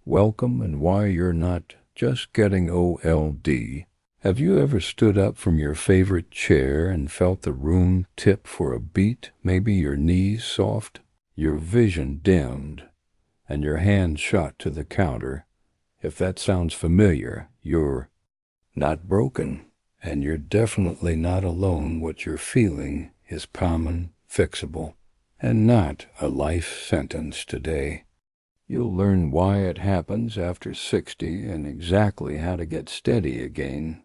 welcome and why you're not just getting OLD. Have you ever stood up from your favorite chair and felt the room tip for a beat? Maybe your knees soft, your vision dimmed, and your hand shot to the counter. If that sounds familiar, you're not broken, and you're definitely not alone. What you're feeling is common, fixable, and not a life sentence today. You'll learn why it happens after 60 and exactly how to get steady again.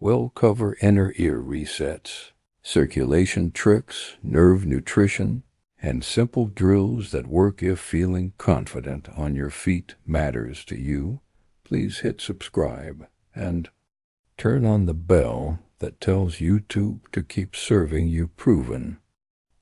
We'll cover inner ear resets, circulation tricks, nerve nutrition, and simple drills that work if feeling confident on your feet matters to you. Please hit subscribe and turn on the bell that tells YouTube to keep serving you proven,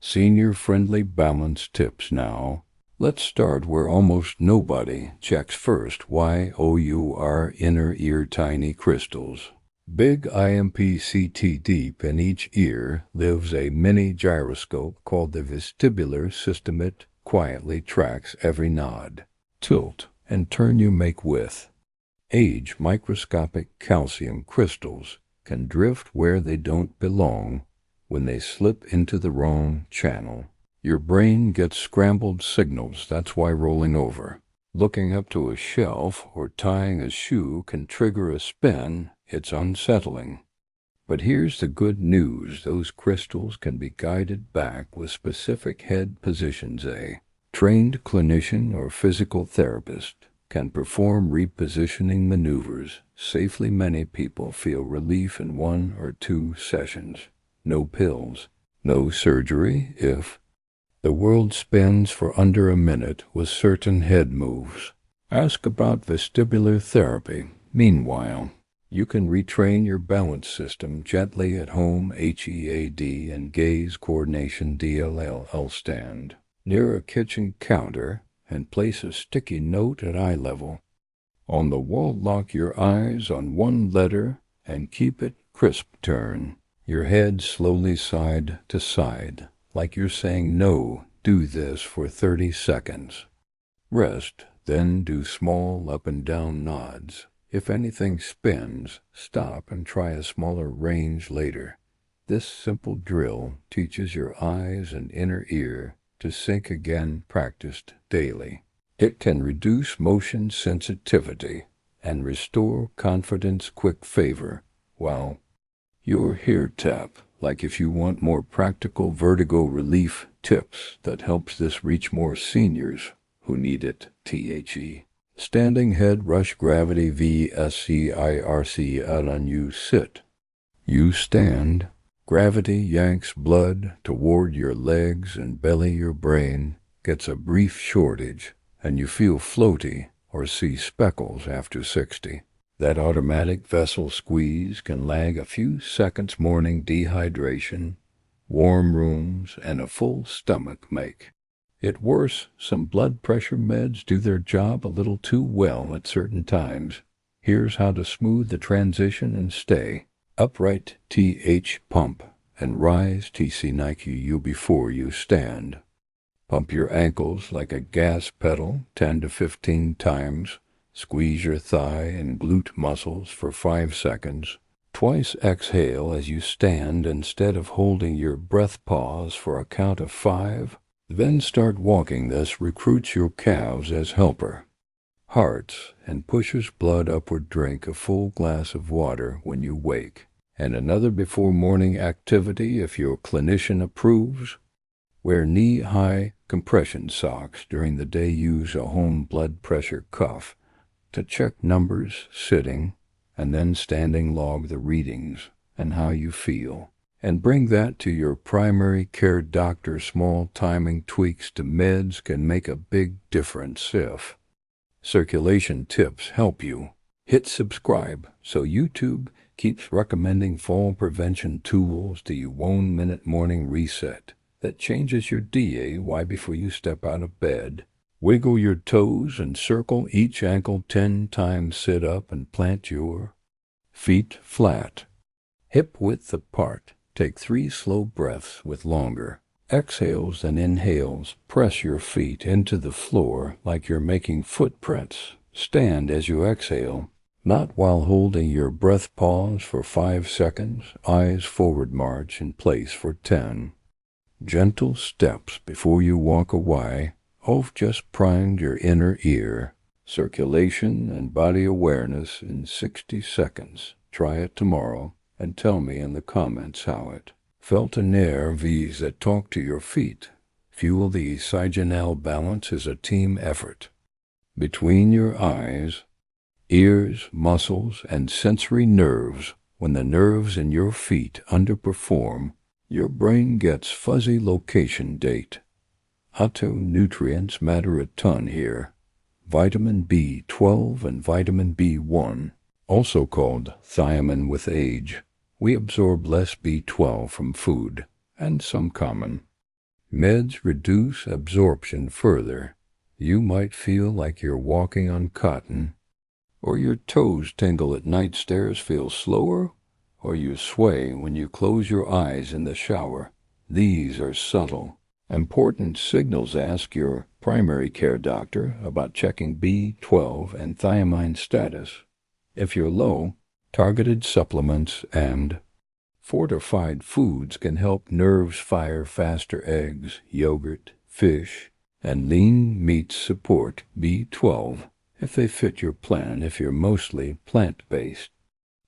senior-friendly balance tips now. Let's start where almost nobody checks first. YOUR inner ear tiny crystals. Big IMP-CT deep in each ear lives a mini gyroscope called the vestibular system. It quietly tracks every nod, tilt, and turn you make with age. Microscopic calcium crystals can drift where they don't belong when they slip into the wrong channel. Your brain gets scrambled signals. That's why rolling over, looking up to a shelf, or tying a shoe can trigger a spin. It's unsettling. But here's the good news. Those crystals can be guided back with specific head positions. A trained clinician or physical therapist can perform repositioning maneuvers safely. Many people feel relief in 1 or 2 sessions. No pills, no surgery. If the world spins for under a minute with certain head moves, ask about vestibular therapy. Meanwhile, you can retrain your balance system gently at home. HEAD and gaze coordination. DLL stand near a kitchen counter and place a sticky note at eye level on the wall. Lock your eyes on one letter and keep it crisp. Turn your head slowly side to side, like you're saying no. Do this for 30 seconds. Rest, then do small up and down nods. If anything spins, stop and try a smaller range later. This simple drill teaches your eyes and inner ear to sync again, practiced daily. It can reduce motion sensitivity and restore confidence. Quick favor while you're here, tap like if you want more practical vertigo relief tips that helps this reach more seniors who need it. THE standing head rush gravity. VSCIRC. You sit, you stand. Gravity yanks blood toward your legs and belly. Your brain gets a brief shortage and you feel floaty or see speckles after 60. That automatic vessel squeeze can lag a few seconds. Morning dehydration, warm rooms, and a full stomach make it worse. Some blood pressure meds do their job a little too well at certain times. Here's how to smooth the transition and stay upright. Pump and rise. TC before you stand. Pump your ankles like a gas pedal 10 to 15 times. Squeeze your thigh and glute muscles for 5 seconds. Twice exhale as you stand instead of holding your breath. Pause for a count of 5. Then start walking. This recruits your calves as helper hearts and pushes blood upward. Drink a full glass of water when you wake, and another before morning activity if your clinician approves. Wear knee-high compression socks during the day. Use a home blood pressure cuff to check numbers sitting, and then standing. Log the readings and how you feel, and bring that to your primary care doctor. Small timing tweaks to meds can make a big difference. If circulation tips help you, hit subscribe so YouTube keeps recommending fall prevention tools to you. 1 minute morning reset that changes your DAY before you step out of bed. Wiggle your toes and circle each ankle 10 times. Sit up and plant your feet flat, hip width apart. Take 3 slow breaths with longer exhales than inhales. Press your feet into the floor like you're making footprints. Stand as you exhale, not while holding your breath. Pause for 5 seconds, eyes forward, march in place for 10. Gentle steps before you walk away. I've just primed your inner ear. Circulation and body awareness in 60 seconds. Try it tomorrow and tell me in the comments how it felt. Nerves that talk to your feet. Fuel the signal balance is a team effort. Between your eyes, ears, muscles, and sensory nerves, when the nerves in your feet underperform, your brain gets fuzzy location date. Nutrients matter a ton here. Vitamin B12 and vitamin B1, also called thiamine with age. We absorb less B12 from food, and some common meds reduce absorption further. You might feel like you're walking on cotton, or your toes tingle at night. Stairs feel slower, or you sway when you close your eyes in the shower. These are subtle, important signals. Ask your primary care doctor about checking B12 and thiamine status. If you're low, targeted supplements and fortified foods can help nerves fire faster. Eggs, yogurt, fish, and lean meats support B12 if they fit your plan. If you're mostly plant-based,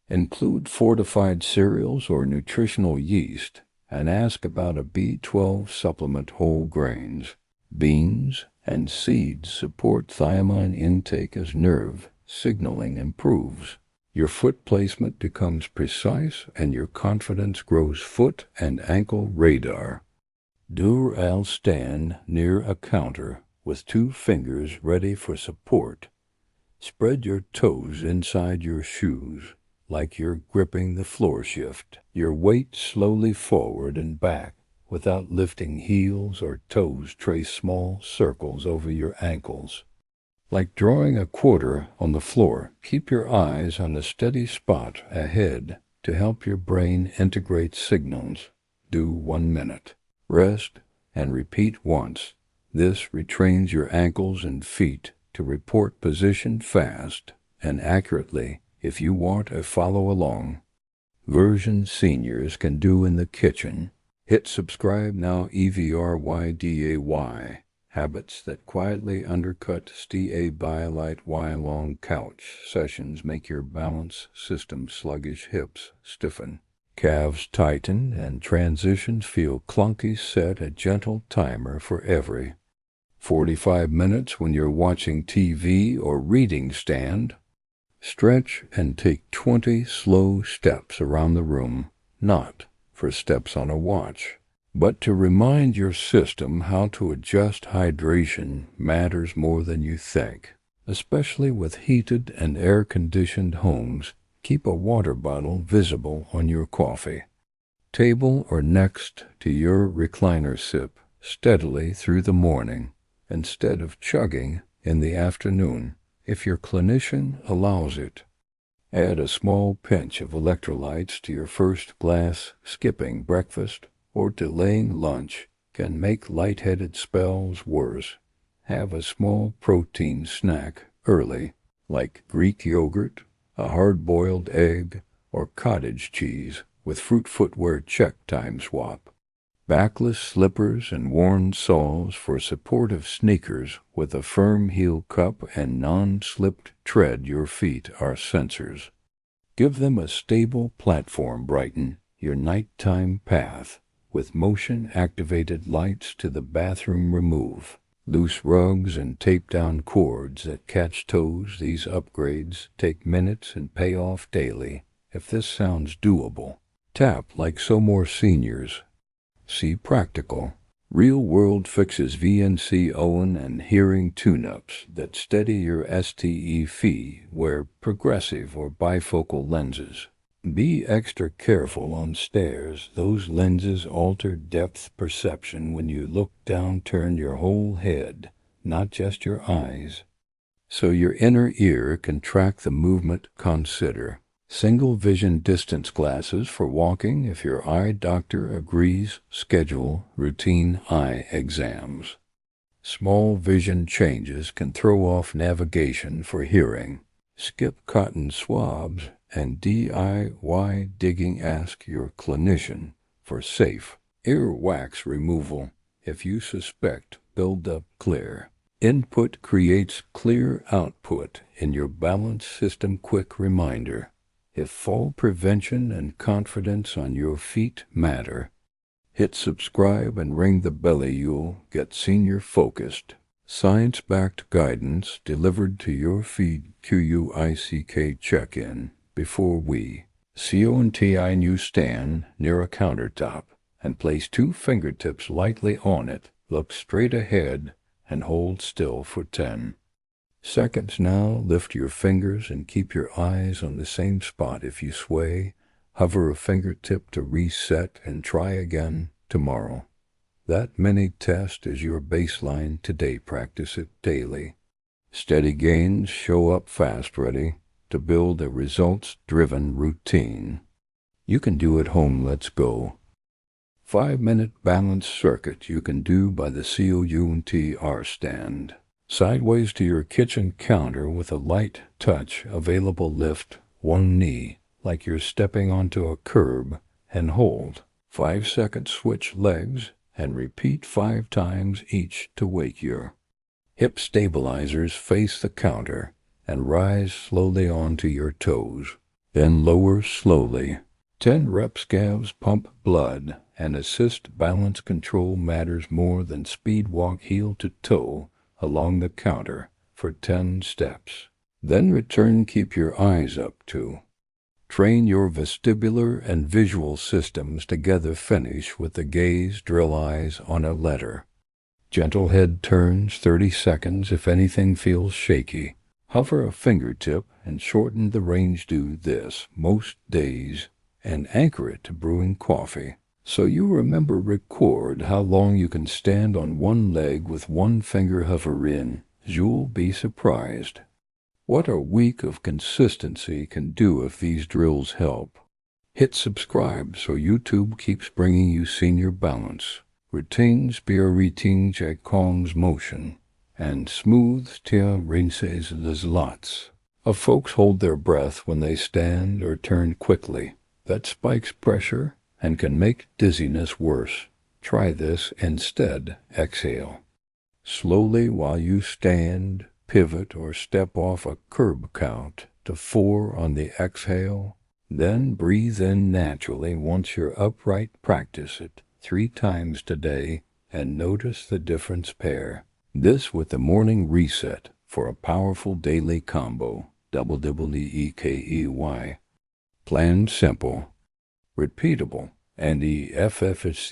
include fortified cereals or nutritional yeast, and ask about a B12 supplement. Whole grains, beans, and seeds support thiamine intake as nerve signaling improves. Your foot placement becomes precise and your confidence grows. Foot and ankle radar. Do stand near a counter with 2 fingers ready for support. Spread your toes inside your shoes like you're gripping the floor. Shift your weight slowly forward and back without lifting heels or toes. Trace small circles over your ankles, like drawing a quarter on the floor. Keep your eyes on the steady spot ahead to help your brain integrate signals. Do 1 minute. Rest and repeat once. This retrains your ankles and feet to report position fast and accurately. If you want a follow-along version seniors can do in the kitchen, hit subscribe now. EVRYDAY. Habits that quietly undercut stay by light. Why long couch sessions make your balance system sluggish. Hips stiffen, calves tighten, and transitions feel clunky. Set a gentle timer for every 45 minutes when you're watching TV or reading. Stand, stretch, and take 20 slow steps around the room, not for steps on a watch, but to remind your system how to adjust. Hydration matters more than you think, especially with heated and air-conditioned homes. Keep a water bottle visible on your coffee table or next to your recliner. Sip steadily through the morning instead of chugging in the afternoon, if your clinician allows it. Add a small pinch of electrolytes to your first glass. Skipping breakfast or delaying lunch can make lightheaded spells worse. Have a small protein snack early, like Greek yogurt, a hard-boiled egg, or cottage cheese with fruit. Footwear check time swap. Backless slippers and worn soles for supportive sneakers with a firm heel cup and non-slipped tread. Your feet are sensors. Give them a stable platform. Brighten your nighttime path with motion-activated lights to the bathroom. Remove loose rugs and tape down cords that catch toes. These upgrades take minutes and pay off daily. If this sounds doable, tap like so more seniors. See practical, real-world fixes. VNC Owen and hearing tune-ups that steady your STE. Wear progressive or bifocal lenses. Be extra careful on stairs. Those lenses alter depth perception. When you look down, turn your whole head, not just your eyes, so your inner ear can track the movement. Consider single vision distance glasses for walking if your eye doctor agrees. Schedule routine eye exams. Small vision changes can throw off navigation for hearing. Skip cotton swabs and DIY digging. Ask your clinician for safe earwax removal if you suspect buildup. Clear input creates clear output in your balance system. Quick reminder: if fall prevention and confidence on your feet matter, hit subscribe and ring the bell. You'll get senior-focused, science-backed guidance delivered to your feed. Quick check-in before we CONTI. You stand near a countertop and place 2 fingertips lightly on it. Look straight ahead and hold still for 10 seconds. Now lift your fingers and keep your eyes on the same spot. If you sway, hover a fingertip to reset and try again tomorrow. That mini test is your baseline today. Practice it daily. Steady gains show up fast. Ready to build a results-driven routine you can do at home. Let's go. 5-minute balance circuit you can do by the COUNTR stand. Sideways to your kitchen counter with a light touch available. Lift one knee like you're stepping onto a curb and hold. 5 seconds. Switch legs and repeat 5 times each to wake your hip stabilizers. Face the counter and rise slowly onto your toes. Then lower slowly. 10 reps. Calves pump blood and assist balance. Control matters more than speed. Walk heel to toe along the counter for 10 steps. Then return. Keep your eyes up to train your vestibular and visual systems together. Finish with the gaze drill. Eyes on a letter. Gentle head turns. 30 seconds. If anything feels shaky, hover a fingertip and shorten the range. Do this most days and anchor it to brewing coffee, so you remember. Record how long you can stand on one leg with one finger. Hover in. You'll be surprised what a week of consistency can do if these drills help. Hit subscribe so YouTube keeps bringing you senior balance routines. Routines at Kong's motion and smooth tia rinses. There's lots of folks hold their breath when they stand or turn quickly. That spikes pressure and can make dizziness worse. Try this instead. Exhale slowly while you stand, pivot, or step off a curb. Count to 4 on the exhale. Then breathe in naturally once you're upright. Practice it 3 times today and notice the difference. Pair this with the morning reset for a powerful daily combo. EEKEY. Planned, simple, repeatable, and effective.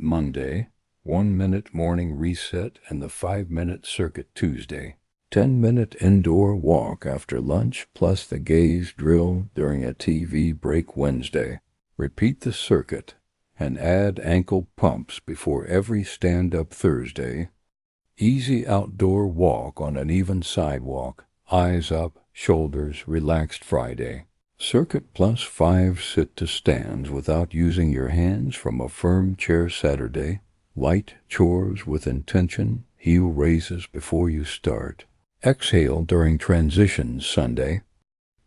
Monday, 1-minute morning reset and the 5-minute circuit. Tuesday, 10-minute indoor walk after lunch plus the gaze drill during a TV break. Wednesday, repeat the circuit and add ankle pumps before every stand-up. Thursday, easy outdoor walk on an even sidewalk, eyes up, shoulders relaxed. Friday, circuit plus 5 sit-to-stands without using your hands from a firm chair. Saturday, light chores with intention, heel raises before you start. Exhale during transitions. Sunday,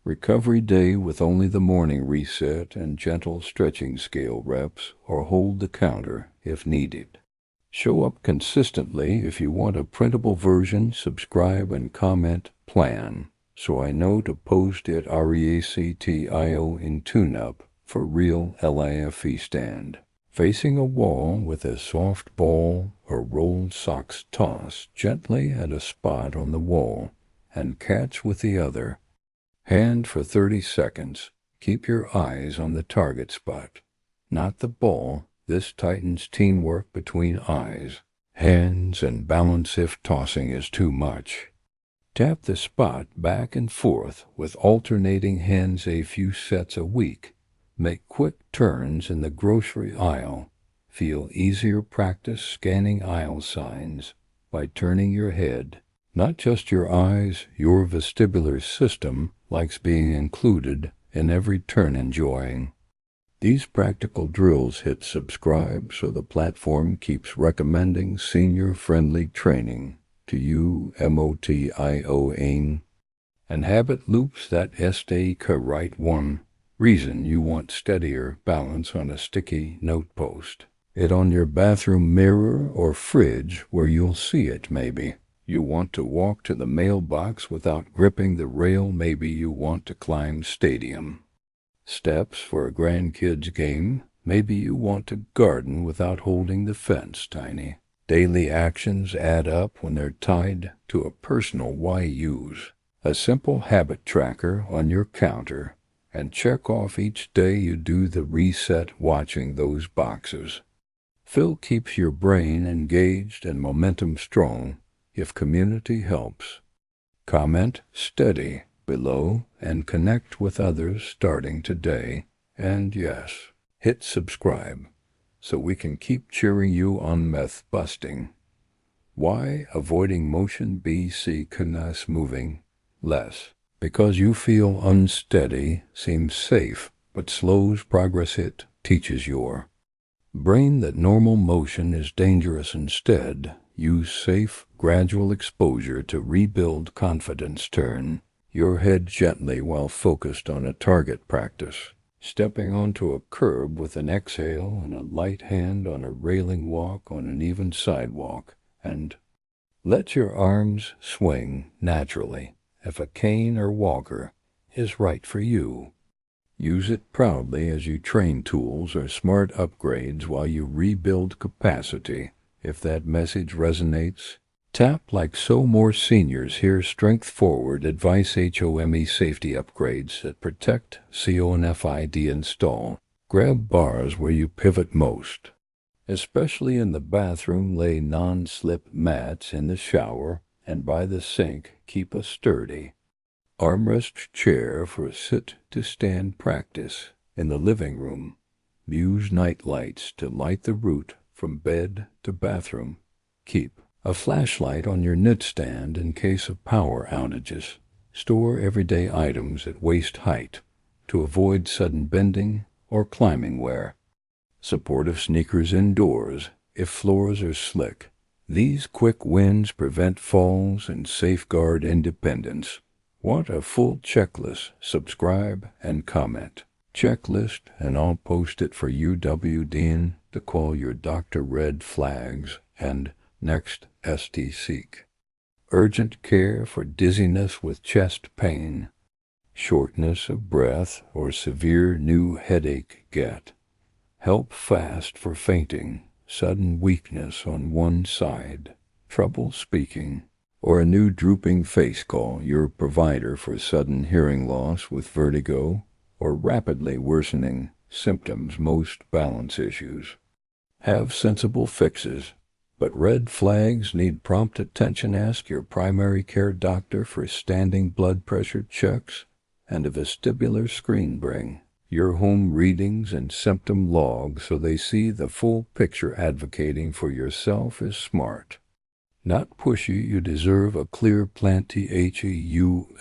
recovery day with only the morning reset and gentle stretching. Scale reps or hold the counter if needed. Show up consistently. If you want a printable version, subscribe and comment plan so I know to post it. REACTIO in tune-up for real LIFE stand. Facing a wall with a soft ball or rolled socks. Toss gently at a spot on the wall and catch with the other hand for 30 seconds. Keep your eyes on the target spot, not the ball. This tightens teamwork between eyes, hands, and balance. If tossing is too much, tap the spot back and forth with alternating hands. A few sets a week. Make quick turns in the grocery aisle. Feel easier. Practice scanning aisle signs by turning your head. Not just your eyes, your vestibular system likes being included in every turn. Enjoying These practical drills hit subscribe so the platform keeps recommending senior-friendly training to you motion and habit loops that stay right one reason you want steadier balance on a sticky note post. It on your bathroom mirror or fridge where you'll see it maybe. You want to walk to the mailbox without gripping the rail, maybe you want to climb stadium steps for a grandkids game, maybe you want to garden without holding the fence tiny. Daily actions add up when they're tied to a personal why use. A simple habit tracker on your counter, and check off each day you do the reset watching those boxes. Phil keeps your brain engaged and momentum strong if community helps. Comment steady below and connect with others starting today. And yes, hit subscribe so we can keep cheering you on myth busting. Why avoiding motion BC Canas moving less? Because you feel unsteady, seems safe, but slows progress. It teaches your brain that normal motion is dangerous. Instead, use safe, gradual exposure to rebuild confidence. Turn your head gently while focused on a target. Practice stepping onto a curb with an exhale and a light hand on a railing. Walk on an even sidewalk and let your arms swing naturally. If a cane or walker is right for you, use it proudly as you train tools or smart upgrades while you rebuild capacity. If that message resonates, tap like so. More seniors hear strength forward advice. HOME safety upgrades that protect CONFID. Install grab bars where you pivot most, especially in the bathroom. Lay non-slip mats in the shower and by the sink. Keep a sturdy armrest chair for a sit-to-stand practice. In the living room, use night lights to light the route from bed to bathroom. Keep a flashlight on your nightstand in case of power outages. Store everyday items at waist height to avoid sudden bending or climbing wear. Supportive sneakers indoors if floors are slick. These quick wins prevent falls and safeguard independence. Want a full checklist? Subscribe and comment. Checklist, and I'll post it for you. WDN to call your doctor. Red flags and next seek urgent care for dizziness with chest pain, shortness of breath, or severe new headache. Get help fast for fainting, sudden weakness on one side, trouble speaking, or a new drooping face. Call your provider for sudden hearing loss with vertigo or rapidly worsening symptoms. Most balance issues have sensible fixes, but red flags need prompt attention. Ask your primary care doctor for standing blood pressure checks and a vestibular screen. Bring your home readings and symptom logs so they see the full picture. Advocating for yourself is smart, not pushy. You deserve a clear plan. THEUAO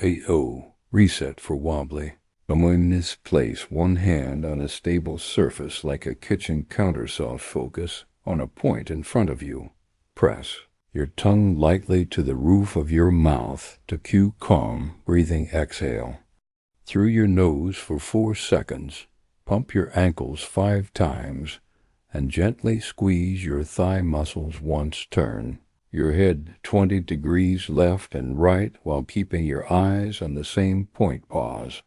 reset for wobbly. Misplace one hand on a stable surface like a kitchen countersop. Focus on a point in front of you. Press your tongue lightly to the roof of your mouth to cue calm breathing. Exhale through your nose for 4 seconds. Pump your ankles 5 times and gently squeeze your thigh muscles once. Turn your head 20 degrees left and right while keeping your eyes on the same point. Pause.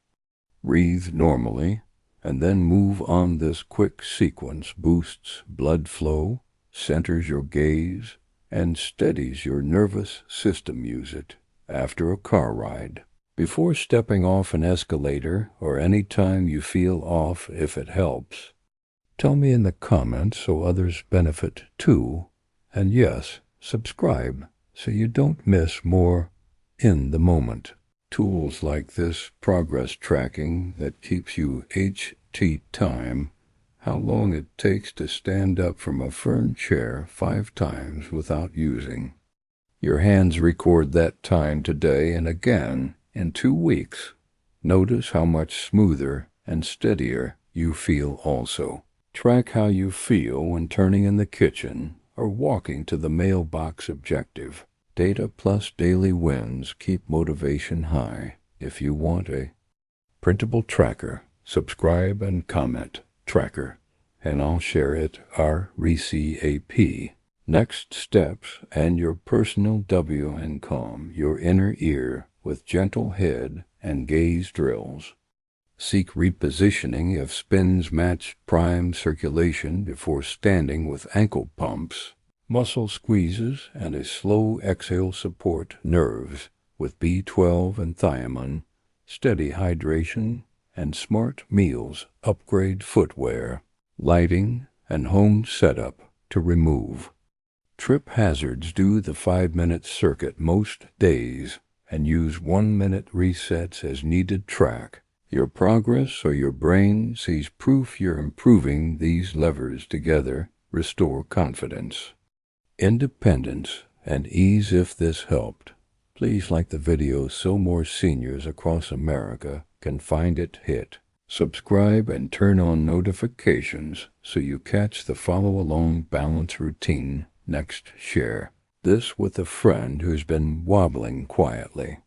Breathe normally and then move on. This quick sequence boosts blood flow, centers your gaze, and steadies your nervous system. Use it after a car ride, before stepping off an escalator, or any time you feel off. If it helps, tell me in the comments so others benefit too. And yes, subscribe so you don't miss more in the moment. Tools like this progress tracking that keeps you HT time, how long it takes to stand up from a firm chair 5 times without using your hands. Record that time today and again in 2 weeks. Notice how much smoother and steadier you feel also. Track how you feel when turning in the kitchen or walking to the mailbox objective. Data plus daily wins keep motivation high. If you want a printable tracker, subscribe and comment tracker, and I'll share it RECAP. Next steps and your personal W and calm your inner ear with gentle head and gaze drills. Seek repositioning if spins match prime circulation before standing with ankle pumps. Muscle squeezes and a slow exhale support nerves with B12 and thiamine. Steady hydration and smart meals upgrade footwear. Lighting and home setup to remove. Trip hazards do the 5-minute circuit most days and use 1-minute resets as needed. Track your progress or your brain sees proof you're improving. These levers together restore confidence, independence, and ease. If this helped, please like the video so more seniors across America can find it. Hit subscribe and turn on notifications so you catch the follow-along balance routine. Next, share this with a friend who's been wobbling quietly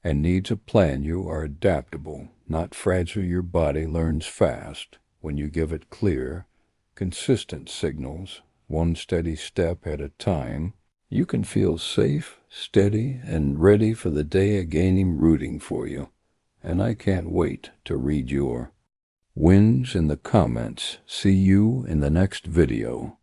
and needs a plan. You are adaptable, not fragile. Your body learns fast when you give it clear, consistent signals, one steady step at a time. You can feel safe, steady, and ready for the day again. I'm rooting for you, and I can't wait to read your wins in the comments. See you in the next video.